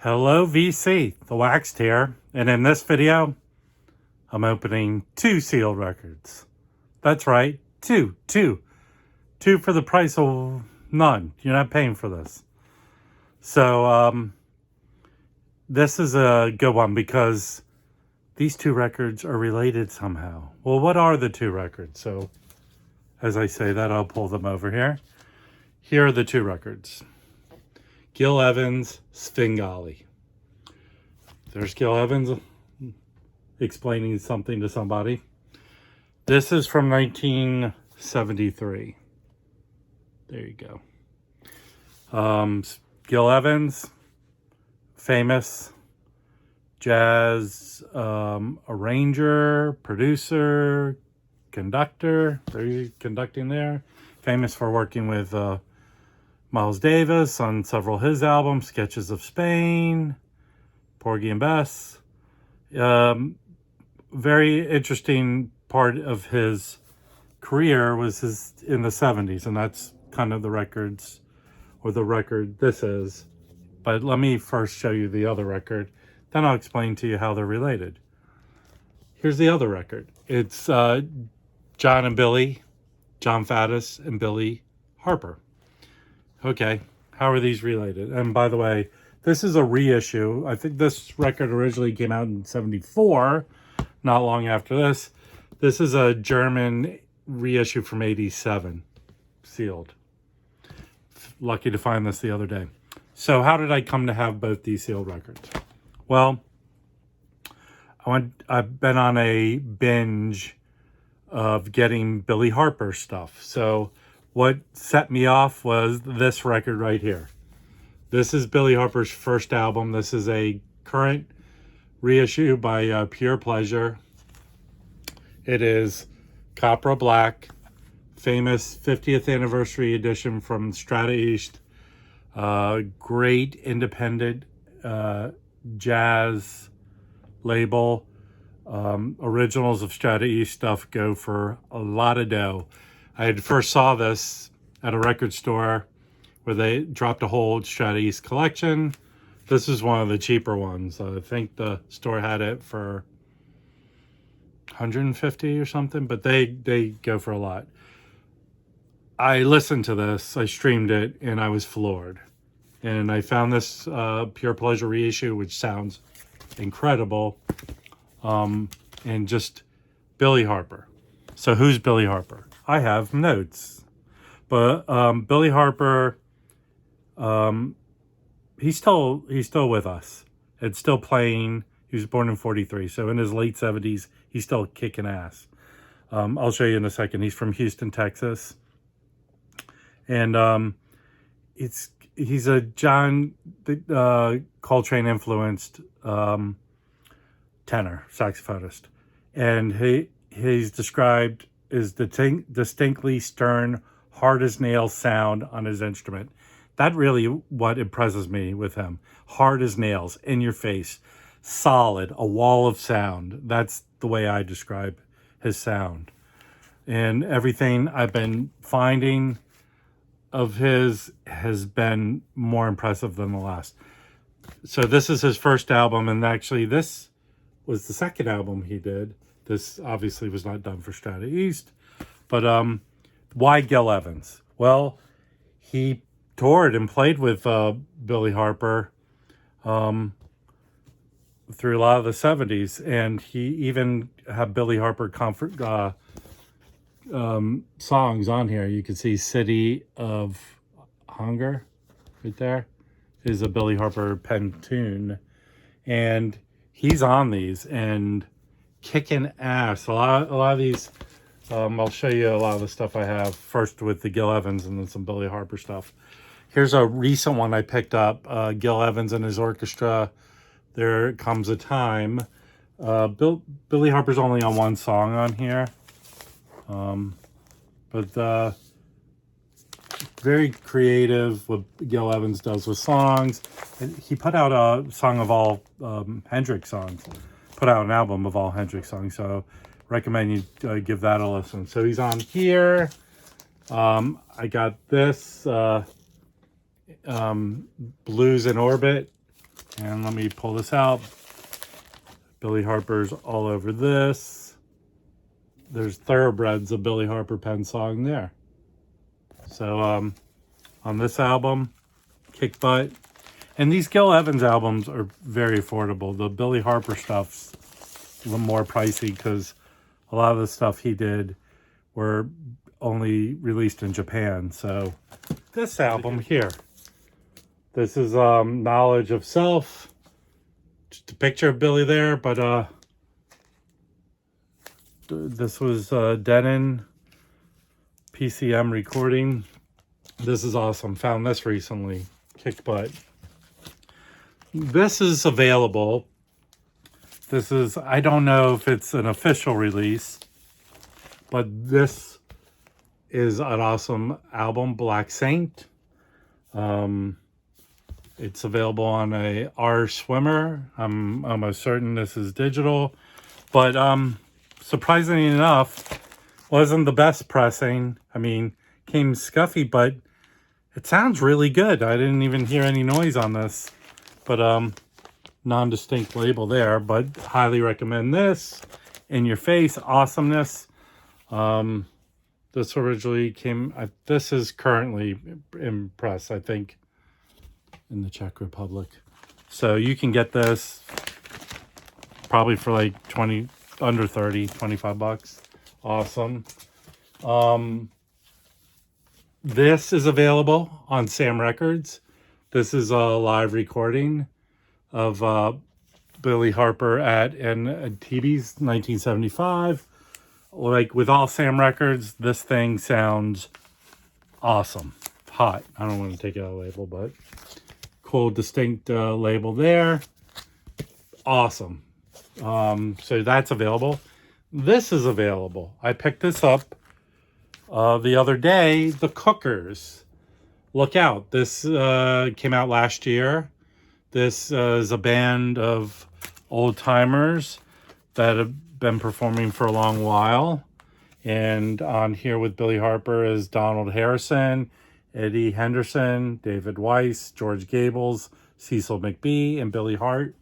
Hello VC, the Waxed here, and in this video, I'm opening 2 sealed records. That's right, two for the price of none. You're not paying for this. So, this is a good one because these 2 records are related somehow. Well, what are the 2 records? So, as I say that, I'll pull them over here. Here are the 2 records. Gil Evans, Svengali. There's Gil Evans explaining something to somebody. This is from 1973. There you go. Gil Evans, famous jazz arranger, producer, conductor. There's conducting there. Famous for working with Miles Davis on several of his albums, Sketches of Spain, Porgy and Bess. Very interesting part of his career was in the 70s, and that's kind of the records, or the record this is. But let me first show you the other record, then I'll explain to you how they're related. Here's the other record. It's John Faddis and Billy Harper. Okay, how are these related? And by the way, this is a reissue. I think this record originally came out in 74, not long after this. This is a German reissue from 87, sealed. Lucky to find this the other day. So how did I come to have both these sealed records? Well, I've been on a binge of getting Billy Harper stuff. So what set me off was this record right here. This is Billy Harper's first album. This is a current reissue by Pure Pleasure. It is Copra Black, famous 50th anniversary edition from Strata East. Great independent jazz label. Originals of Strata East stuff go for a lot of dough. I had first saw this at a record store where they dropped a whole Strata East collection. This is one of the cheaper ones. I think the store had it for $150 or something, but they go for a lot. I listened to this, I streamed it, and I was floored. And I found this Pure Pleasure reissue, which sounds incredible. And just Billy Harper. So who's Billy Harper? I have notes. But Billy Harper, he's still with us. It's still playing. He was born in 43, so in his late 70s, he's still kicking ass. I'll show you in a second. He's from Houston, Texas. And he's a John Coltrane influenced tenor saxophonist, and he's described as distinctly stern, hard as nails sound on his instrument. That really what impresses me with him. Hard as nails, in your face, solid, a wall of sound. That's the way I describe his sound. And everything I've been finding of his has been more impressive than the last. So this is his first album, and actually this was the second album he did. This obviously was not done for Strata East. But why Gil Evans? Well, he toured and played with Billy Harper through a lot of the 70s. And he even had Billy Harper songs on here. You can see City of Hunger right there is a Billy Harper pen tune. And he's on these and kicking ass. A lot of these, I'll show you a lot of the stuff I have first with the Gil Evans and then some Billy Harper stuff. Here's a recent one I picked up, Gil Evans and his orchestra, There Comes a Time. Billy Harper's only on one song on here. But very creative what Gil Evans does with songs. And he put out a song of all Hendrix songs. Put out an album of all Hendrix songs, so recommend you give that a listen. So he's on here. I got this Blues in Orbit And let me pull this out. Billy Harper's all over this. There's thoroughbreds of Billy Harper pen song there. So on this album, kick butt. And these Gil Evans albums are very affordable. The Billy Harper stuff's a little more pricey because a lot of the stuff he did were only released in Japan. So this album here, this is Knowledge of Self. Just a picture of Billy there, but this was Denon PCM recording. This is awesome. Found this recently. Kick butt. This is available. This is, I don't know if it's an official release, but this is an awesome album, Black Saint. It's available on a R Swimmer. I'm almost certain this is digital, but surprisingly enough, wasn't the best pressing. I mean, came scuffy, but it sounds really good. I didn't even hear any noise on this, but non-distinct label there, but highly recommend this. In your face awesomeness. This originally came, this is currently in press, I think, in the Czech Republic. So you can get this probably for like 20, under 30, 25 bucks. Awesome. This is available on Sam Records. This is a live recording of Billy Harper at TB's 1975. Like with all Sam Records, this thing sounds awesome. Hot. I don't want to take out a label, but cool, distinct label there. Awesome. So that's available. This is available. I picked this up the other day. The Cookers. Look out. This came out last year. This is a band of old timers that have been performing for a long while. And on here with Billy Harper is Donald Harrison, Eddie Henderson, David Weiss, George Gables, Cecil McBee, and Billy Hart.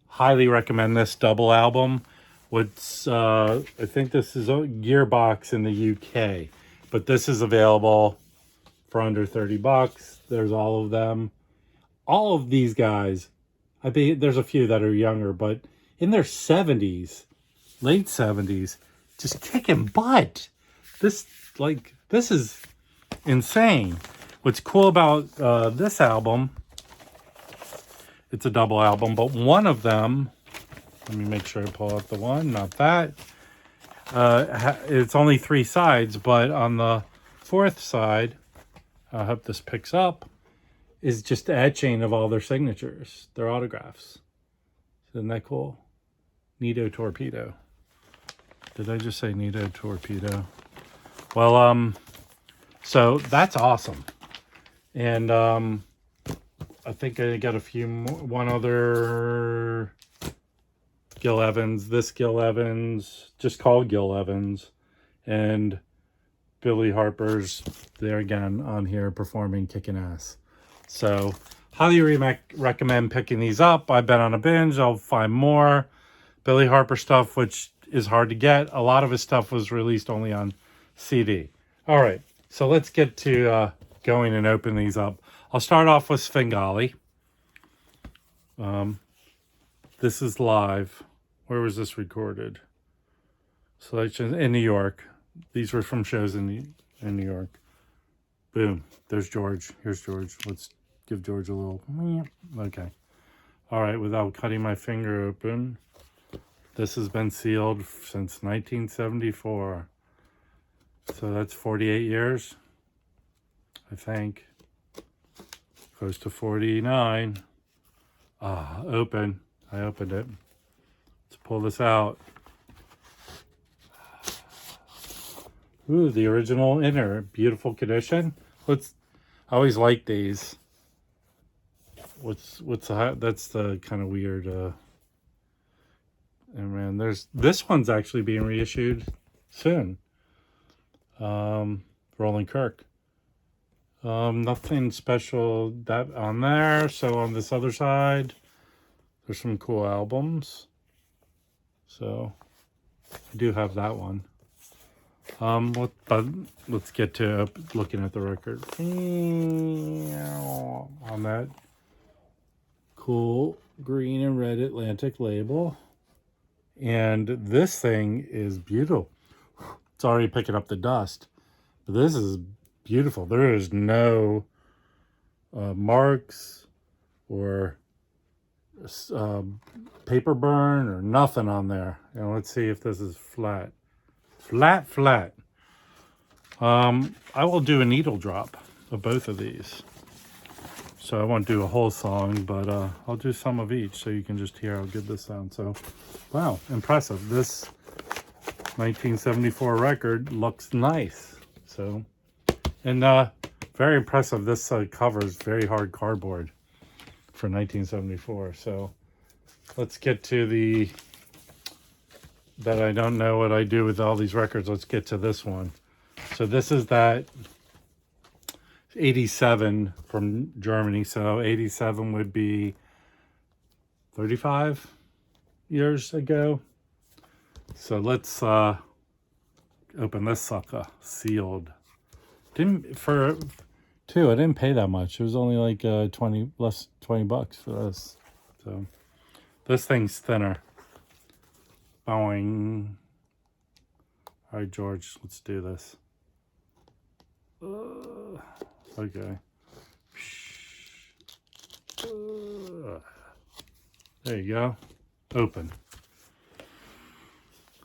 Highly recommend this double album. I think this is a Gearbox in the UK, but this is available for under 30 bucks. There's all of them. All of these guys, I bet there's a few that are younger, but in their 70s, late 70s, just kicking butt. This is insane. What's cool about this album, it's a double album, but one of them, let me make sure I pull out the one, not that. It's only 3 sides, but on the 4th side, I hope this picks up, is just etching of all their signatures, their autographs. Isn't that cool? Nito Torpedo. Did I just say Nito Torpedo? Well, so that's awesome. And I think I got a few more, one other Gil Evans, this Gil Evans, just called Gil Evans, and Billy Harper's there again on here performing, kicking ass. So highly recommend picking these up. I've been on a binge. I'll find more Billy Harper stuff, which is hard to get. A lot of his stuff was released only on CD. All right, so let's get to going and open these up. I'll start off with Svengali. This is live. Where was this recorded? Selection in New York. These were from shows in New York. Boom. There's George. Here's George. Let's give George a little. Okay. All right. Without cutting my finger open. This has been sealed since 1974. So that's 48 years, I think. Close to 49. Open. I opened it. Let's pull this out. Ooh, the original inner. Beautiful condition. I always like these. That's the kind of weird, and man, this one's actually being reissued soon. Roland Kirk. Nothing special that on there. So on this other side, there's some cool albums. So I do have that one. But let's get to looking at the record. On that cool green and red Atlantic label. And this thing is beautiful. It's already picking up the dust. But this is beautiful. There is no marks or paper burn or nothing on there. And let's see if this is flat. Flat. I will do a needle drop of both of these. So I won't do a whole song, but I'll do some of each so you can just hear how good this sounds. So, wow, impressive. This 1974 record looks nice. So, and very impressive. This cover is very hard cardboard for 1974. So let's get to that I don't know what I do with all these records. Let's get to this one. So this is that 87 from Germany. So 87 would be 35 years ago. So let's open this sucker, sealed. I didn't pay that much. It was only like 20 bucks for this. So this thing's thinner. Boing. All right, George, let's do this. Okay. There you go. Open.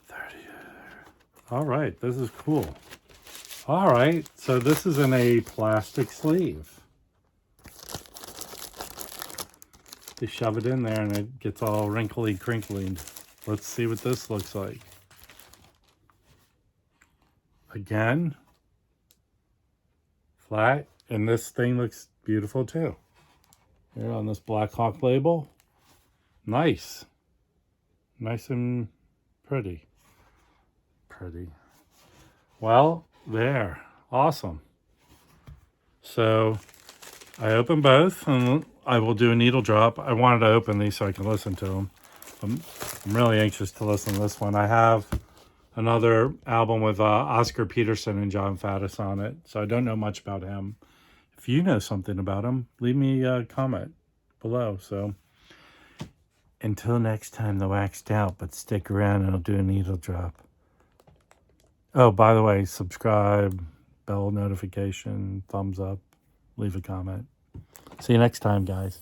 30. All right, this is cool. All right, so this is in a plastic sleeve. They shove it in there and it gets all wrinkly, crinkly. Let's see what this looks like. Again, flat, and this thing looks beautiful too. Here on this Black Hawk label. Nice. Nice and pretty. Well, there. Awesome. So I opened both and I will do a needle drop. I wanted to open these so I can listen to them. I'm really anxious to listen to this one. I have another album with Oscar Peterson and John Faddis on it, so I don't know much about him. If you know something about him, leave me a comment below. So until next time, the waxed out, but stick around and I'll do a needle drop. Oh, by the way, subscribe, bell notification, thumbs up, leave a comment. See you next time, guys.